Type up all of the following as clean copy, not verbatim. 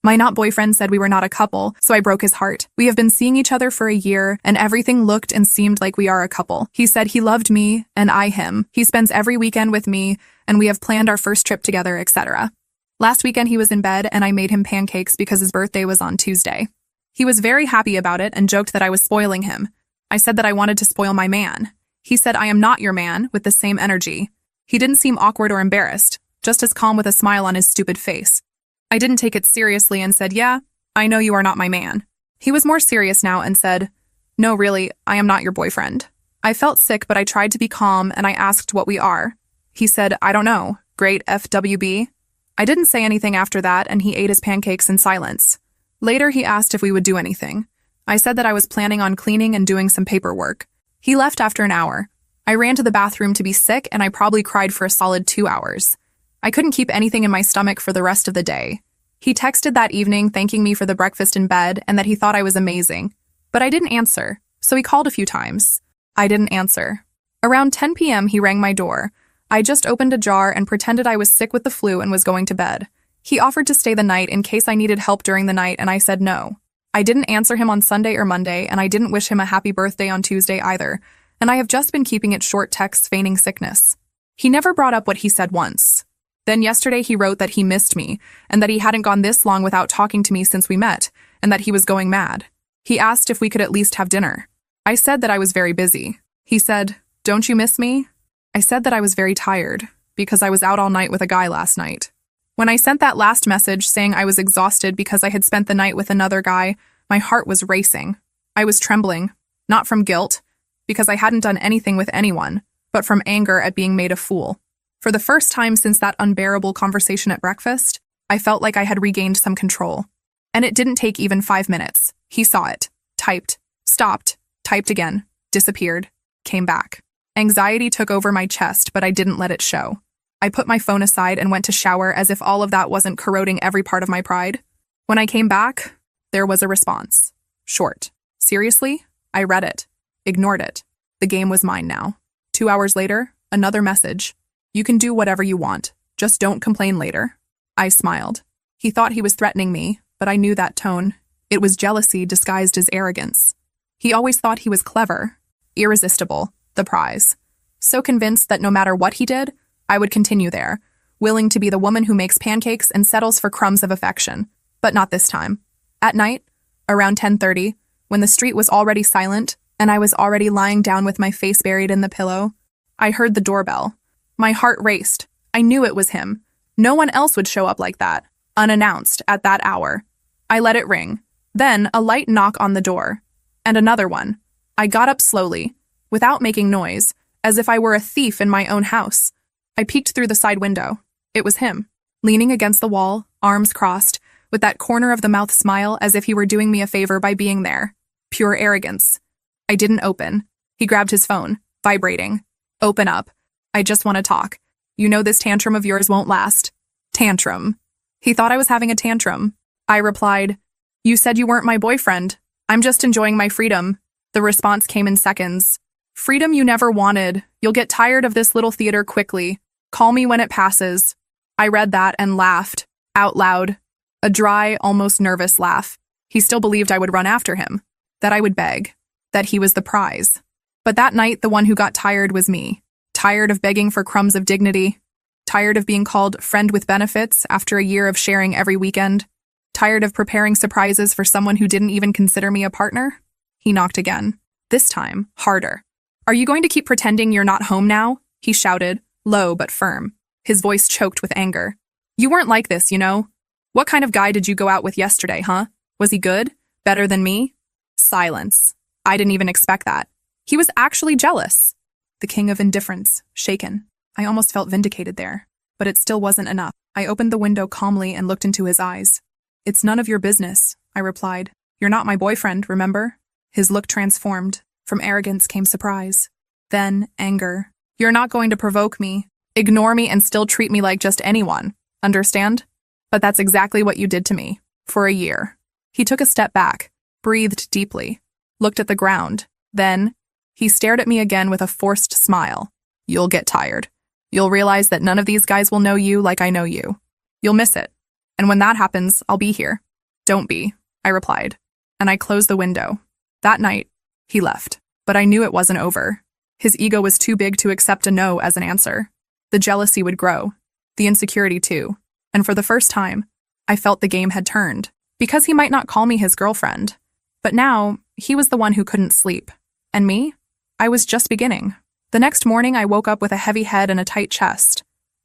My not boyfriend said we were not a couple, so I broke his heart. We have been seeing each other for a year, and everything looked and seemed like we are a couple. He said he loved me, and I him. He spends every weekend with me, and we have planned our first trip together, etc. Last weekend he was in bed, and I made him pancakes because his birthday was on Tuesday. He was very happy about it and joked that I was spoiling him. I said that I wanted to spoil my man. He said I am not your man, with the same energy. He didn't seem awkward or embarrassed, just as calm with a smile on his stupid face. I didn't take it seriously and said, yeah, I know you are not my man. He was more serious now and said, no, really, I am not your boyfriend. I felt sick, but I tried to be calm and I asked what we are. He said, I don't know, great FWB. I didn't say anything after that and he ate his pancakes in silence. Later, he asked if we would do anything. I said that I was planning on cleaning and doing some paperwork. He left after an hour. I ran to the bathroom to be sick and I probably cried for a solid 2 hours. I couldn't keep anything in my stomach for the rest of the day. He texted that evening thanking me for the breakfast in bed and that he thought I was amazing. But I didn't answer, so he called a few times. I didn't answer. Around 10 p.m. he rang my door. I just opened a jar and pretended I was sick with the flu and was going to bed. He offered to stay the night in case I needed help during the night and I said no. I didn't answer him on Sunday or Monday and I didn't wish him a happy birthday on Tuesday either, and I have just been keeping it short texts feigning sickness. He never brought up what he said once. Then yesterday he wrote that he missed me and that he hadn't gone this long without talking to me since we met and that he was going mad. He asked if we could at least have dinner. I said that I was very busy. He said, don't you miss me? I said that I was very tired because I was out all night with a guy last night. When I sent that last message saying I was exhausted because I had spent the night with another guy, my heart was racing. I was trembling, not from guilt, because I hadn't done anything with anyone, but from anger at being made a fool. For the first time since that unbearable conversation at breakfast, I felt like I had regained some control. And it didn't take even 5 minutes. He saw it, typed, stopped, typed again, disappeared, came back. Anxiety took over my chest, but I didn't let it show. I put my phone aside and went to shower as if all of that wasn't corroding every part of my pride. When I came back, there was a response. Short. Seriously? I read it. Ignored it. The game was mine now. 2 hours later, another message. You can do whatever you want. Just don't complain later. I smiled. He thought he was threatening me, but I knew that tone. It was jealousy disguised as arrogance. He always thought he was clever. Irresistible. The prize. So convinced that no matter what he did, I would continue there, willing to be the woman who makes pancakes and settles for crumbs of affection. But not this time. At night, around 10:30, when the street was already silent and I was already lying down with my face buried in the pillow, I heard the doorbell. My heart raced. I knew it was him. No one else would show up like that, unannounced, at that hour. I let it ring. Then a light knock on the door. And another one. I got up slowly, without making noise, as if I were a thief in my own house. I peeked through the side window. It was him, leaning against the wall, arms crossed, with that corner of the mouth smile as if he were doing me a favor by being there. Pure arrogance. I didn't open. He grabbed his phone, vibrating. Open up. I just want to talk. You know this tantrum of yours won't last. Tantrum. He thought I was having a tantrum. I replied, you said you weren't my boyfriend. I'm just enjoying my freedom. The response came in seconds. Freedom you never wanted. You'll get tired of this little theater quickly. Call me when it passes. I read that and laughed, out loud. A dry, almost nervous laugh. He still believed I would run after him, that I would beg, that he was the prize. But that night, the one who got tired was me. Tired of begging for crumbs of dignity. Tired of being called friend with benefits after a year of sharing every weekend. Tired of preparing surprises for someone who didn't even consider me a partner. He knocked again. This time, harder. Are you going to keep pretending you're not home now? He shouted, low but firm. His voice choked with anger. You weren't like this, you know. What kind of guy did you go out with yesterday, huh? Was he good? Better than me? Silence. I didn't even expect that. He was actually jealous. The king of indifference, shaken. I almost felt vindicated there, but it still wasn't enough. I opened the window calmly and looked into his eyes. It's none of your business, I replied. You're not my boyfriend, remember? His look transformed. From arrogance came surprise. Then anger. You're not going to provoke me, ignore me, and still treat me like just anyone. Understand? But that's exactly what you did to me. For a year. He took a step back, breathed deeply, looked at the ground. Then, he stared at me again with a forced smile. You'll get tired. You'll realize that none of these guys will know you like I know you. You'll miss it. And when that happens, I'll be here. Don't be, I replied, and I closed the window. That night, he left, but I knew it wasn't over. His ego was too big to accept a no as an answer. The jealousy would grow, the insecurity too, and for the first time, I felt the game had turned, because he might not call me his girlfriend. But now, he was the one who couldn't sleep. And me? I was just beginning. The next morning, I woke up with a heavy head and a tight chest.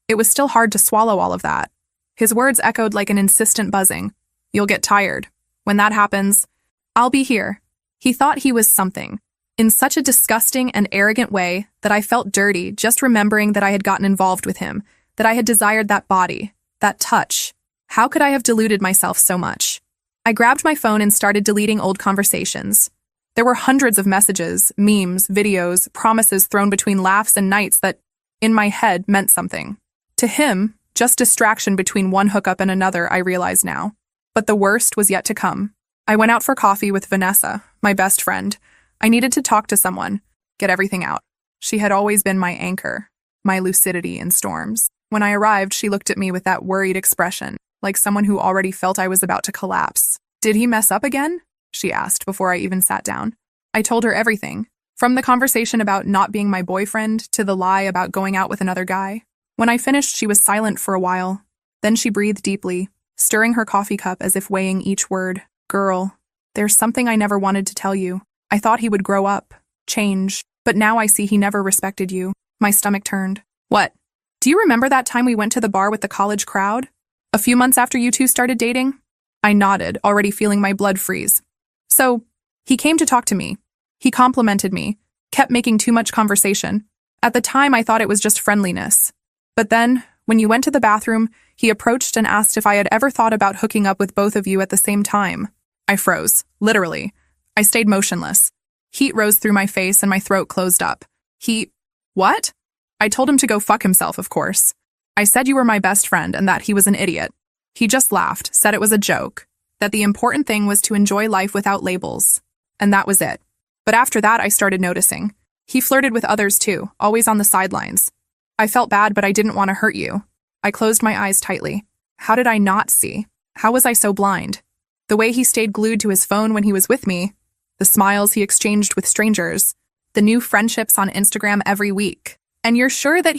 It was still hard to swallow all of that. His words echoed like an insistent buzzing. You'll get tired. When that happens, I'll be here. He thought he was something, in such a disgusting and arrogant way that I felt dirty just remembering that I had gotten involved with him, that I had desired that body, that touch. How could I have deluded myself so much? I grabbed my phone and started deleting old conversations. There were hundreds of messages, memes, videos, promises thrown between laughs and nights that, in my head, meant something. To him, just distraction between one hookup and another, I realize now. But the worst was yet to come. I went out for coffee with Vanessa, my best friend. I needed to talk to someone, get everything out. She had always been my anchor, my lucidity in storms. When I arrived, she looked at me with that worried expression, like someone who already felt I was about to collapse. Did he mess up again? She asked before I even sat down. I told her everything, from the conversation about not being my boyfriend to the lie about going out with another guy. When I finished, she was silent for a while. Then she breathed deeply, stirring her coffee cup as if weighing each word. Girl, there's something I never wanted to tell you. I thought he would grow up, change, but now I see he never respected you. My stomach turned. What? Do you remember that time we went to the bar with the college crowd? A few months after you two started dating? I nodded, already feeling my blood freeze. So, he came to talk to me. He complimented me, kept making too much conversation. At the time, I thought it was just friendliness. But then, when you went to the bathroom, he approached and asked if I had ever thought about hooking up with both of you at the same time. I froze, literally. I stayed motionless. Heat rose through my face and my throat closed up. What? I told him to go fuck himself, of course. I said you were my best friend and that he was an idiot. He just laughed, said it was a joke, that the important thing was to enjoy life without labels. And that was it. But after that, I started noticing. He flirted with others too, always on the sidelines. I felt bad, but I didn't want to hurt you. I closed my eyes tightly. How did I not see? How was I so blind? The way he stayed glued to his phone when he was with me, the smiles he exchanged with strangers, the new friendships on Instagram every week. And you're sure that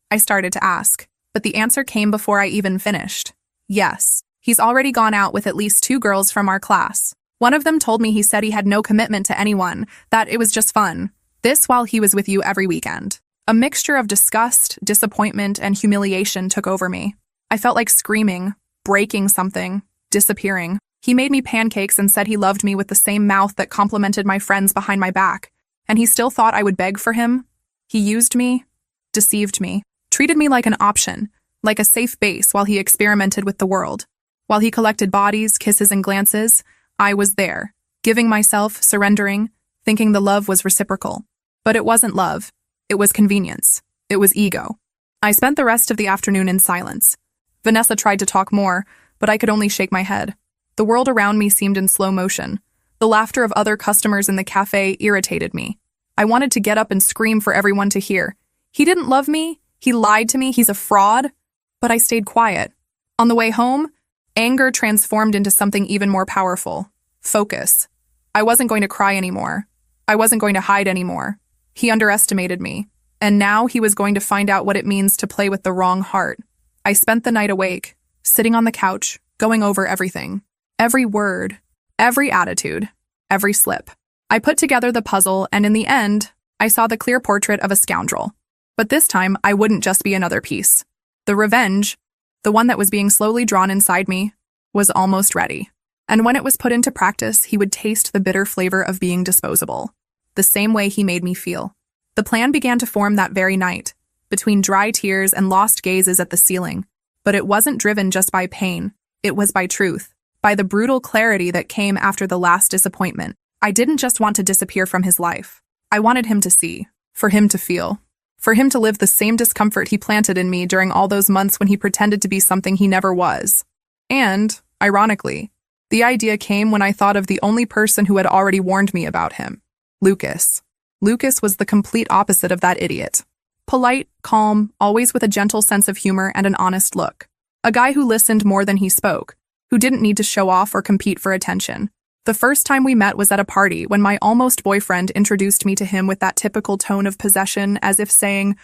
I started to ask, but the answer came before I even finished. Yes, he's already gone out with at least 2 girls from our class. One of them told me he said he had no commitment to anyone, that it was just fun. This while he was with you every weekend. A mixture of disgust, disappointment, and humiliation took over me. I felt like screaming, breaking something, disappearing. He made me pancakes and said he loved me with the same mouth that complimented my friends behind my back. And he still thought I would beg for him? He used me, deceived me, treated me like an option, like a safe base while he experimented with the world. While he collected bodies, kisses, and glances, I was there, giving myself, surrendering, thinking the love was reciprocal. But it wasn't love. It was convenience. It was ego. I spent the rest of the afternoon in silence. Vanessa tried to talk more, but I could only shake my head. The world around me seemed in slow motion. The laughter of other customers in the cafe irritated me. I wanted to get up and scream for everyone to hear. He didn't love me. He lied to me. He's a fraud. But I stayed quiet. On the way home, anger transformed into something even more powerful. Focus. I wasn't going to cry anymore. I wasn't going to hide anymore. He underestimated me. And now he was going to find out what it means to play with the wrong heart. I spent the night awake, sitting on the couch, going over everything. Every word, every attitude, every slip. I put together the puzzle, and in the end, I saw the clear portrait of a scoundrel. But this time, I wouldn't just be another piece. The revenge, the one that was being slowly drawn inside me, was almost ready. And when it was put into practice, he would taste the bitter flavor of being disposable, the same way he made me feel. The plan began to form that very night, between dry tears and lost gazes at the ceiling. But it wasn't driven just by pain. It was by truth, by the brutal clarity that came after the last disappointment. I didn't just want to disappear from his life. I wanted him to see, for him to feel, for him to live the same discomfort he planted in me during all those months when he pretended to be something he never was. And, ironically, the idea came when I thought of the only person who had already warned me about him, Lucas. Lucas was the complete opposite of that idiot. Polite, calm, always with a gentle sense of humor and an honest look. A guy who listened more than he spoke, who didn't need to show off or compete for attention. The first time we met was at a party when my almost boyfriend introduced me to him with that typical tone of possession, as if saying,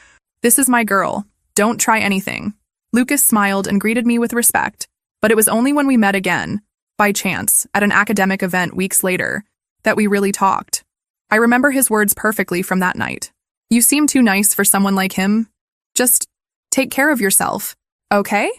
"This is my girl. Don't try anything." Lucas smiled and greeted me with respect, but it was only when we met again, by chance, at an academic event weeks later, that we really talked. I remember his words perfectly from that night. "You seem too nice for someone like him. Just take care of yourself, okay?"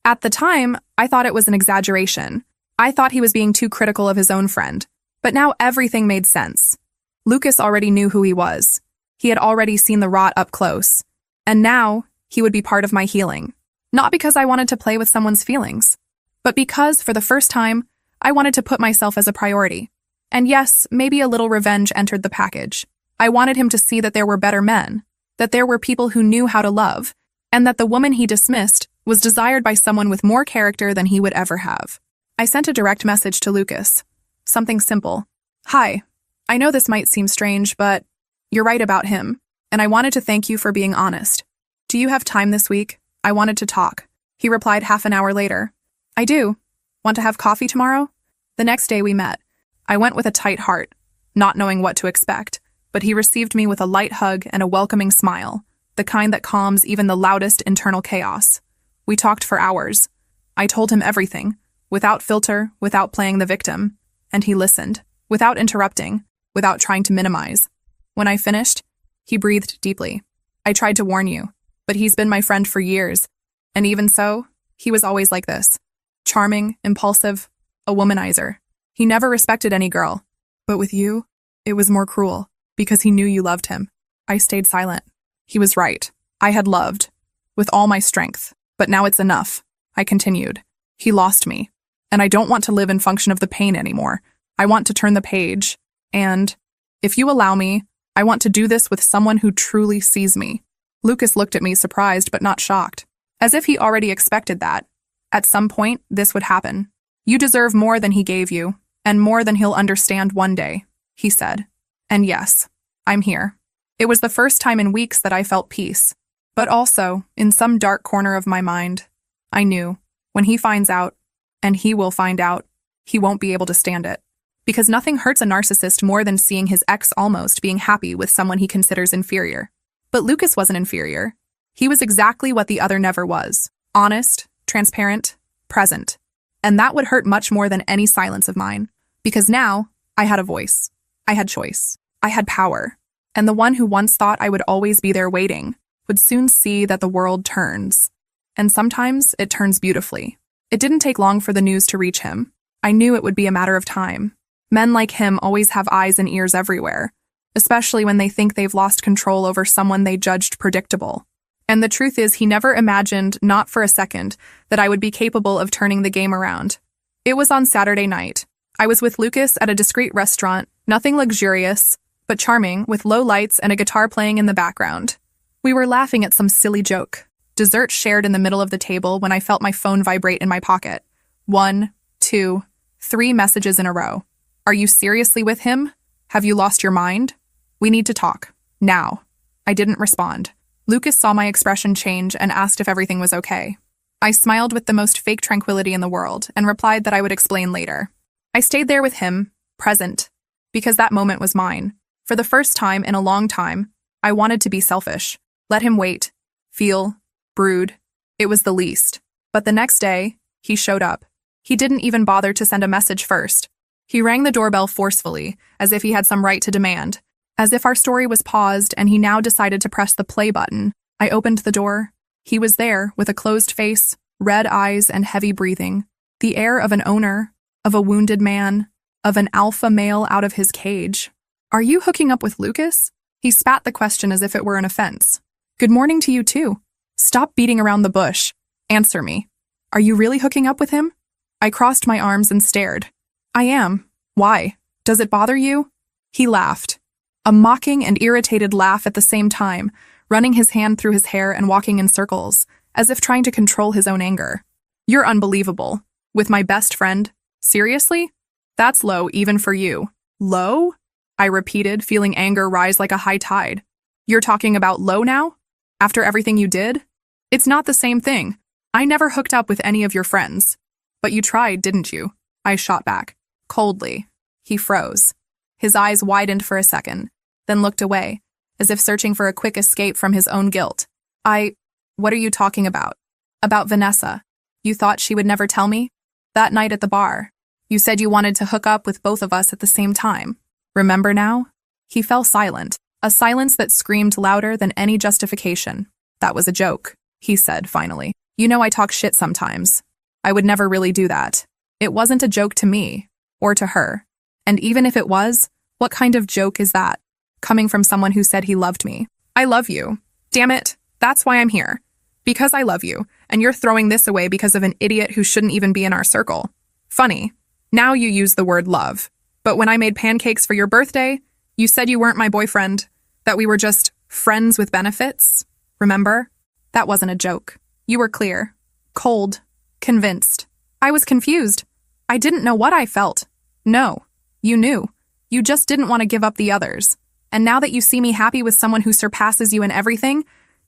At the time, I thought it was an exaggeration. I thought he was being too critical of his own friend. But now everything made sense. Lucas already knew who he was. He had already seen the rot up close. And now, he would be part of my healing. Not because I wanted to play with someone's feelings, but because, for the first time, I wanted to put myself as a priority. And yes, maybe a little revenge entered the package. I wanted him to see that there were better men, that there were people who knew how to love, and that the woman he dismissed was desired by someone with more character than he would ever have. I sent a direct message to Lucas. Something simple. "Hi, I know this might seem strange, but you're right about him, and I wanted to thank you for being honest. Do you have time this week? I wanted to talk." He replied half an hour later. "I do. Want to have coffee tomorrow?" The next day we met. I went with a tight heart, not knowing what to expect, but he received me with a light hug and a welcoming smile, the kind that calms even the loudest internal chaos. We talked for hours. I told him everything, without filter, without playing the victim, and he listened, without interrupting, without trying to minimize. When I finished, he breathed deeply. "I tried to warn you, but he's been my friend for years, and even so, he was always like this. Charming, impulsive, a womanizer. He never respected any girl. But with you, it was more cruel, because he knew you loved him." I stayed silent. He was right. I had loved, with all my strength, but now it's enough. I continued. He lost me, and I don't want to live in function of the pain anymore. I want to turn the page, and, if you allow me, I want to do this with someone who truly sees me. Lucas looked at me surprised but not shocked, as if he already expected that. At some point, this would happen. "You deserve more than he gave you, and more than he'll understand one day," he said. And yes, I'm here. It was the first time in weeks that I felt peace. But also, in some dark corner of my mind, I knew, when he finds out, and he will find out, he won't be able to stand it. Because nothing hurts a narcissist more than seeing his ex almost being happy with someone he considers inferior. But Lucas wasn't inferior. He was exactly what the other never was. Honest, transparent, present. And that would hurt much more than any silence of mine. Because now, I had a voice. I had choice. I had power. And the one who once thought I would always be there waiting would soon see that the world turns. And sometimes it turns beautifully. It didn't take long for the news to reach him. I knew it would be a matter of time. Men like him always have eyes and ears everywhere, especially when they think they've lost control over someone they judged predictable. And the truth is, he never imagined, not for a second, that I would be capable of turning the game around. It was on Saturday night. I was with Lucas at a discreet restaurant, nothing luxurious, but charming, with low lights and a guitar playing in the background. We were laughing at some silly joke. Dessert shared in the middle of the table when I felt my phone vibrate in my pocket. 1, 2, 3 messages in a row. "Are you seriously with him? Have you lost your mind? We need to talk. Now." I didn't respond. Lucas saw my expression change and asked if everything was okay. I smiled with the most fake tranquility in the world and replied that I would explain later. I stayed there with him, present, because that moment was mine. For the first time in a long time, I wanted to be selfish. Let him wait, feel, brood. It was the least. But the next day, he showed up. He didn't even bother to send a message first. He rang the doorbell forcefully, as if he had some right to demand. As if our story was paused and he now decided to press the play button. I opened the door. He was there, with a closed face, red eyes, and heavy breathing. The air of an owner, of a wounded man, of an alpha male out of his cage. "Are you hooking up with Lucas?" He spat the question as if it were an offense. "Good morning to you too. Stop beating around the bush. Answer me. Are you really hooking up with him?" I crossed my arms and stared. "I am. Why? Does it bother you?" He laughed. A mocking and irritated laugh at the same time, running his hand through his hair and walking in circles, as if trying to control his own anger. "You're unbelievable. With my best friend? Seriously? That's low even for you." "Low?" I repeated, feeling anger rise like a high tide. "You're talking about low now? After everything you did? It's not the same thing. I never hooked up with any of your friends." But you tried, didn't you? I shot back. Coldly. He froze. His eyes widened for a second, then looked away, as if searching for a quick escape from his own guilt. What are you talking about? About Vanessa. You thought she would never tell me? That night at the bar. You said you wanted to hook up with both of us at the same time. Remember now? He fell silent, a silence that screamed louder than any justification. That was a joke, he said finally. You know I talk shit sometimes. I would never really do that. It wasn't a joke to me, or to her. And even if it was, what kind of joke is that? Coming from someone who said he loved me. I love you. Damn it, that's why I'm here. Because I love you, and you're throwing this away because of an idiot who shouldn't even be in our circle. Funny. Now you use the word love. But when I made pancakes for your birthday, you said you weren't my boyfriend, that we were just friends with benefits. Remember? That wasn't a joke. You were clear. Cold. Convinced. I was confused. I didn't know what I felt. No. You knew. You just didn't want to give up the others. And now that you see me happy with someone who surpasses you in everything,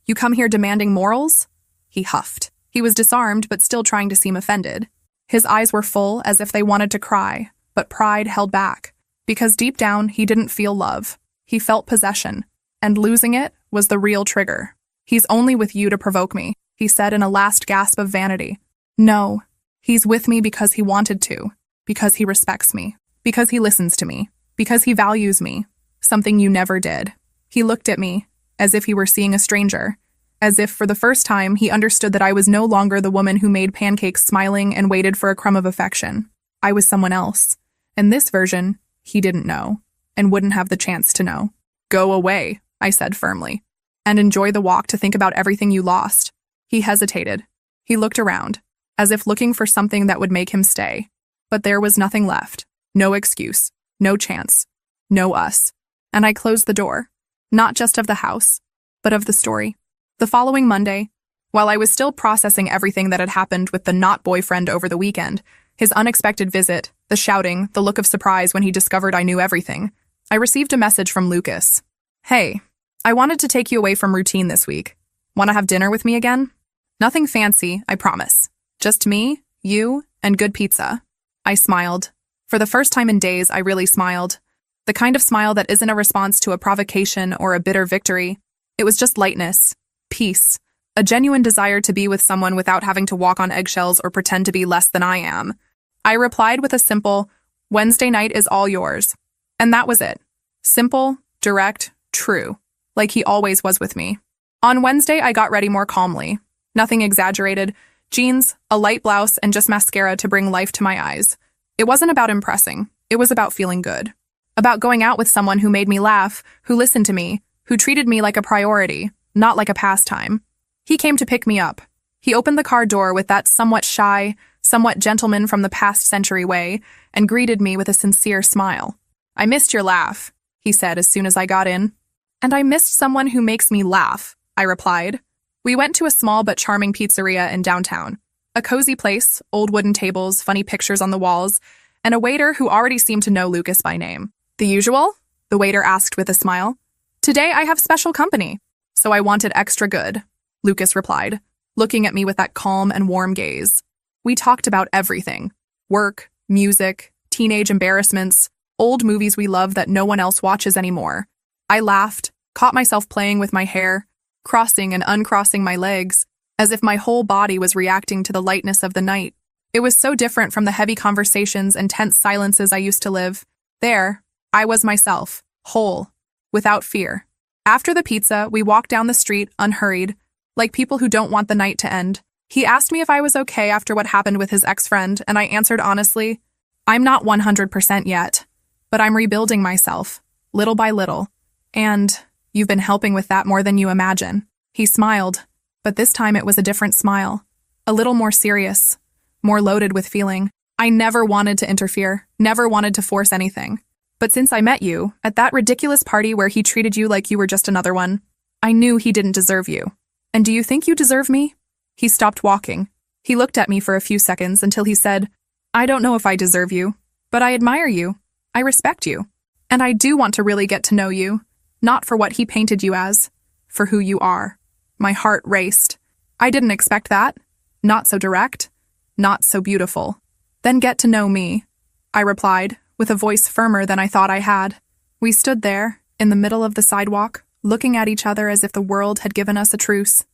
you come here demanding morals? He huffed. He was disarmed, but still trying to seem offended. His eyes were full, as if they wanted to cry, but pride held back. Because deep down, he didn't feel love. He felt possession. And losing it was the real trigger. He's only with you to provoke me, he said in a last gasp of vanity. No. He's with me because he wanted to. Because he respects me. Because he listens to me. Because he values me. Something you never did. He looked at me, as if he were seeing a stranger. As if, for the first time, he understood that I was no longer the woman who made pancakes smiling and waited for a crumb of affection. I was someone else. And this version, he didn't know, and wouldn't have the chance to know. Go away, I said firmly, and enjoy the walk to think about everything you lost. He hesitated. He looked around, as if looking for something that would make him stay. But there was nothing left. No excuse. No chance. No us. And I closed the door. Not just of the house, but of the story. The following Monday, while I was still processing everything that had happened with the not-boyfriend over the weekend, his unexpected visit, the shouting, the look of surprise when he discovered I knew everything, I received a message from Lucas. Hey, I wanted to take you away from routine this week. Want to have dinner with me again? Nothing fancy, I promise. Just me, you, and good pizza. I smiled. For the first time in days, I really smiled. The kind of smile that isn't a response to a provocation or a bitter victory. It was just lightness. Peace, a genuine desire to be with someone without having to walk on eggshells or pretend to be less than I am. I replied with a simple, Wednesday night is all yours. And that was it. Simple, direct, true, like he always was with me. On Wednesday, I got ready more calmly. Nothing exaggerated. Jeans, a light blouse, and just mascara to bring life to my eyes. It wasn't about impressing. It was about feeling good. About going out with someone who made me laugh, who listened to me, who treated me like a priority. Not like a pastime. He came to pick me up. He opened the car door with that somewhat shy, somewhat gentleman from the past century way, and greeted me with a sincere smile. I missed your laugh, he said as soon as I got in. And I missed someone who makes me laugh, I replied. We went to a small but charming pizzeria in downtown. A cozy place, old wooden tables, funny pictures on the walls, and a waiter who already seemed to know Lucas by name. The usual? The waiter asked with a smile. Today I have special company. So I wanted extra good, Lucas replied, looking at me with that calm and warm gaze. We talked about everything. Work, music, teenage embarrassments, old movies we love that no one else watches anymore. I laughed, caught myself playing with my hair, crossing and uncrossing my legs, as if my whole body was reacting to the lightness of the night. It was so different from the heavy conversations and tense silences I used to live. There, I was myself, whole, without fear. After the pizza, we walked down the street, unhurried, like people who don't want the night to end. He asked me if I was okay after what happened with his ex-friend, and I answered honestly, I'm not 100% yet, but I'm rebuilding myself, little by little. And you've been helping with that more than you imagine. He smiled, but this time it was a different smile, a little more serious, more loaded with feeling. I never wanted to interfere, never wanted to force anything. But since I met you, at that ridiculous party where he treated you like you were just another one, I knew he didn't deserve you. And do you think you deserve me? He stopped walking. He looked at me for a few seconds until he said, I don't know if I deserve you, but I admire you. I respect you. And I do want to really get to know you, not for what he painted you as, for who you are. My heart raced. I didn't expect that. Not so direct. Not so beautiful. Then get to know me, I replied, with a voice firmer than I thought I had. We stood there, in the middle of the sidewalk, looking at each other as if the world had given us a truce.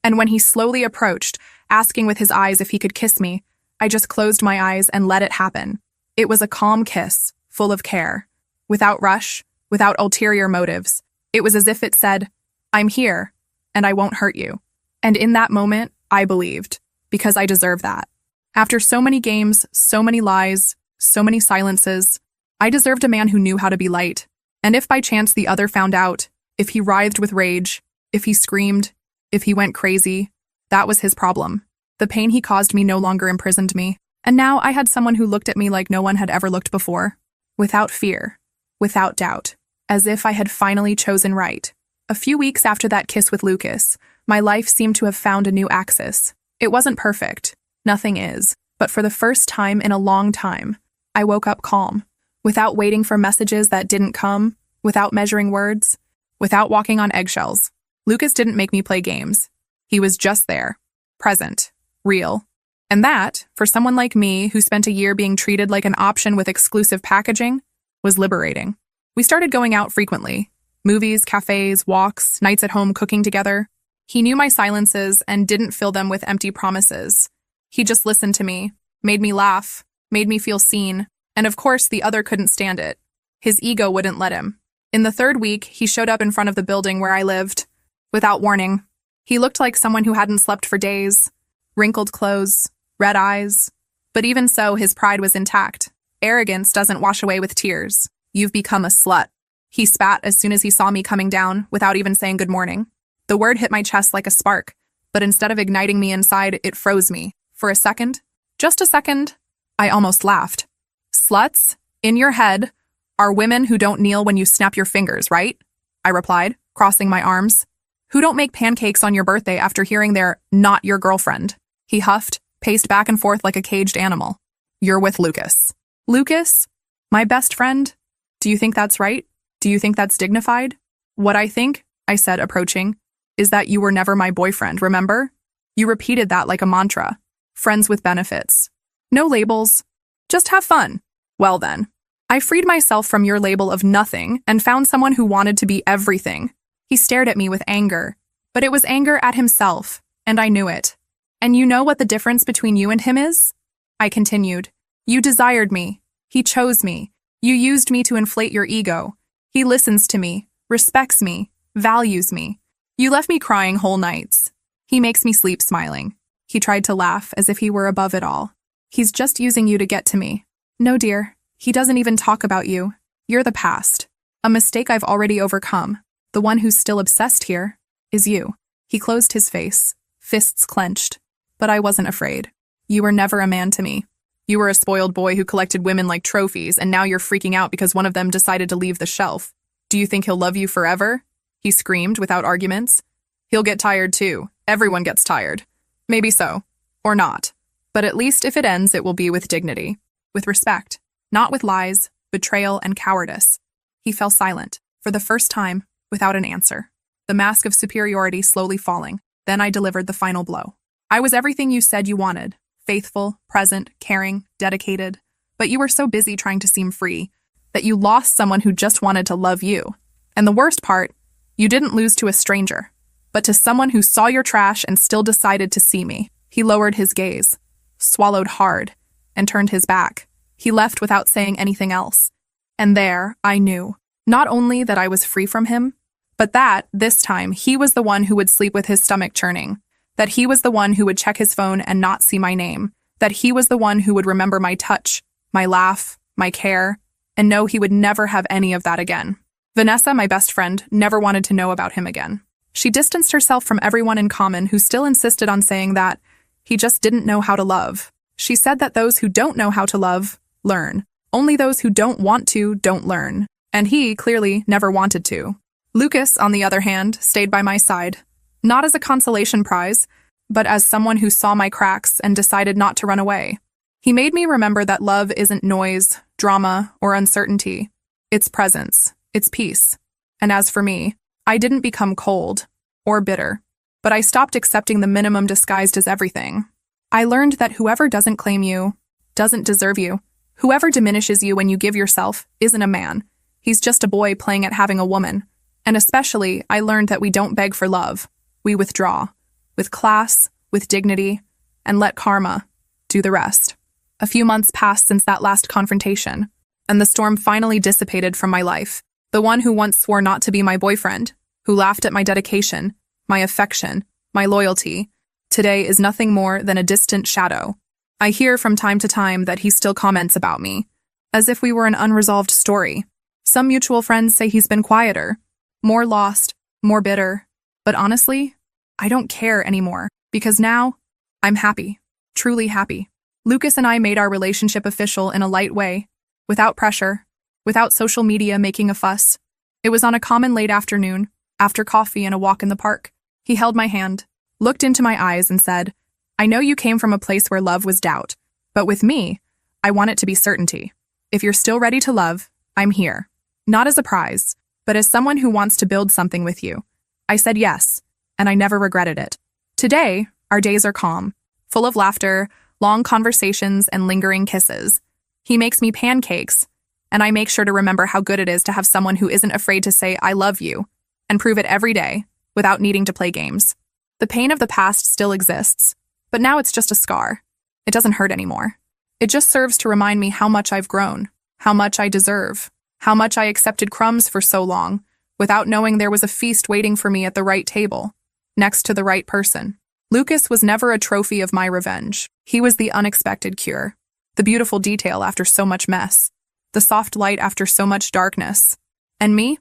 And when he slowly approached, asking with his eyes if he could kiss me, I just closed my eyes and let it happen. It was a calm kiss, full of care. Without rush, without ulterior motives. It was as if it said, I'm here, and I won't hurt you. And in that moment, I believed, because I deserve that. After so many games, so many lies, so many silences, I deserved a man who knew how to be light. And if by chance the other found out, if he writhed with rage, if he screamed, if he went crazy, that was his problem. The pain he caused me no longer imprisoned me. And now I had someone who looked at me like no one had ever looked before. Without fear, without doubt, as if I had finally chosen right. A few weeks after that kiss with Lucas, my life seemed to have found a new axis. It wasn't perfect. Nothing is. But for the first time in a long time, I woke up calm, without waiting for messages that didn't come, without measuring words, without walking on eggshells. Lucas didn't make me play games. He was just there, present, real. And that, for someone like me who spent a year being treated like an option with exclusive packaging, was liberating. We started going out frequently. Movies, cafes, walks, nights at home cooking together. He knew my silences and didn't fill them with empty promises. He just listened to me, made me laugh, made me feel seen, and of course the other couldn't stand it. His ego wouldn't let him. In the third week, he showed up in front of the building where I lived. Without warning. He looked like someone who hadn't slept for days. Wrinkled clothes, red eyes. But even so, his pride was intact. Arrogance doesn't wash away with tears. You've become a slut. He spat as soon as he saw me coming down, without even saying good morning. The word hit my chest like a spark, but instead of igniting me inside, it froze me. For a second, just a second, I almost laughed. Sluts, in your head, are women who don't kneel when you snap your fingers, right? I replied, crossing my arms. Who don't make pancakes on your birthday after hearing they're not your girlfriend? He huffed, paced back and forth like a caged animal. You're with Lucas. Lucas? My best friend? Do you think that's right? Do you think that's dignified? What I think, I said, approaching, is that you were never my boyfriend, remember? You repeated that like a mantra. Friends with benefits. No labels. Just have fun. Well then. I freed myself from your label of nothing and found someone who wanted to be everything. He stared at me with anger, but it was anger at himself, and I knew it. And you know what the difference between you and him is? I continued. You desired me. He chose me. You used me to inflate your ego. He listens to me, respects me, values me. You left me crying whole nights. He makes me sleep smiling. He tried to laugh as if he were above it all. He's just using you to get to me. No, dear. He doesn't even talk about you. You're the past. A mistake I've already overcome. The one who's still obsessed here is you. He closed his face, fists clenched. But I wasn't afraid. You were never a man to me. You were a spoiled boy who collected women like trophies, and now you're freaking out because one of them decided to leave the shelf. Do you think he'll love you forever? He screamed without arguments. He'll get tired too. Everyone gets tired. Maybe so. Or not. But at least if it ends, it will be with dignity. With respect. Not with lies, betrayal, and cowardice. He fell silent, for the first time, without an answer. The mask of superiority slowly falling. Then I delivered the final blow. I was everything you said you wanted. Faithful, present, caring, dedicated. But you were so busy trying to seem free that you lost someone who just wanted to love you. And the worst part, you didn't lose to a stranger, but to someone who saw your trash and still decided to see me. He lowered his gaze, swallowed hard, and turned his back. He left without saying anything else. And there, I knew, not only that I was free from him, but that, this time, he was the one who would sleep with his stomach churning, that he was the one who would check his phone and not see my name, that he was the one who would remember my touch, my laugh, my care, and know he would never have any of that again. Vanessa, my best friend, never wanted to know about him again. She distanced herself from everyone in common who still insisted on saying that he just didn't know how to love. She said that those who don't know how to love, learn. Only those who don't want to, don't learn. And he, clearly, never wanted to. Lucas, on the other hand, stayed by my side. Not as a consolation prize, but as someone who saw my cracks and decided not to run away. He made me remember that love isn't noise, drama, or uncertainty. It's presence. It's peace. And as for me, I didn't become cold or bitter, but I stopped accepting the minimum disguised as everything. I learned that whoever doesn't claim you doesn't deserve you. Whoever diminishes you when you give yourself isn't a man. He's just a boy playing at having a woman. And especially, I learned that we don't beg for love. We withdraw. With class, with dignity, and let karma do the rest. A few months passed since that last confrontation, and the storm finally dissipated from my life. The one who once swore not to be my boyfriend, who laughed at my dedication, my affection, my loyalty, today is nothing more than a distant shadow. I hear from time to time that he still comments about me, as if we were an unresolved story. Some mutual friends say he's been quieter, more lost, more bitter. But honestly, I don't care anymore, because now, I'm happy, truly happy. Lucas and I made our relationship official in a light way, without pressure, without social media making a fuss. It was on a common late afternoon, after coffee and a walk in the park. He held my hand, looked into my eyes and said, "I know you came from a place where love was doubt, but with me, I want it to be certainty. If you're still ready to love, I'm here. Not as a prize, but as someone who wants to build something with you." I said yes, and I never regretted it. Today, our days are calm, full of laughter, long conversations, and lingering kisses. He makes me pancakes, and I make sure to remember how good it is to have someone who isn't afraid to say, "I love you," and prove it every day, without needing to play games. The pain of the past still exists, but now it's just a scar. It doesn't hurt anymore. It just serves to remind me how much I've grown, how much I deserve, how much I accepted crumbs for so long, without knowing there was a feast waiting for me at the right table, next to the right person. Lucas was never a trophy of my revenge. He was the unexpected cure, the beautiful detail after so much mess, the soft light after so much darkness. And me?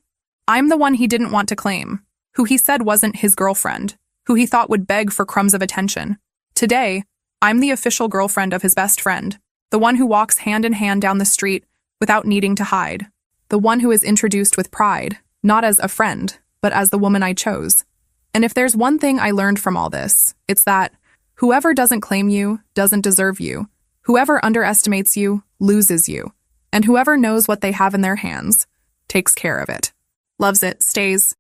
I'm the one he didn't want to claim, who he said wasn't his girlfriend, who he thought would beg for crumbs of attention. Today, I'm the official girlfriend of his best friend, the one who walks hand in hand down the street without needing to hide, the one who is introduced with pride, not as a friend, but as the woman I chose. And if there's one thing I learned from all this, it's that whoever doesn't claim you doesn't deserve you. Whoever underestimates you loses you. And whoever knows what they have in their hands takes care of it, loves it, stays,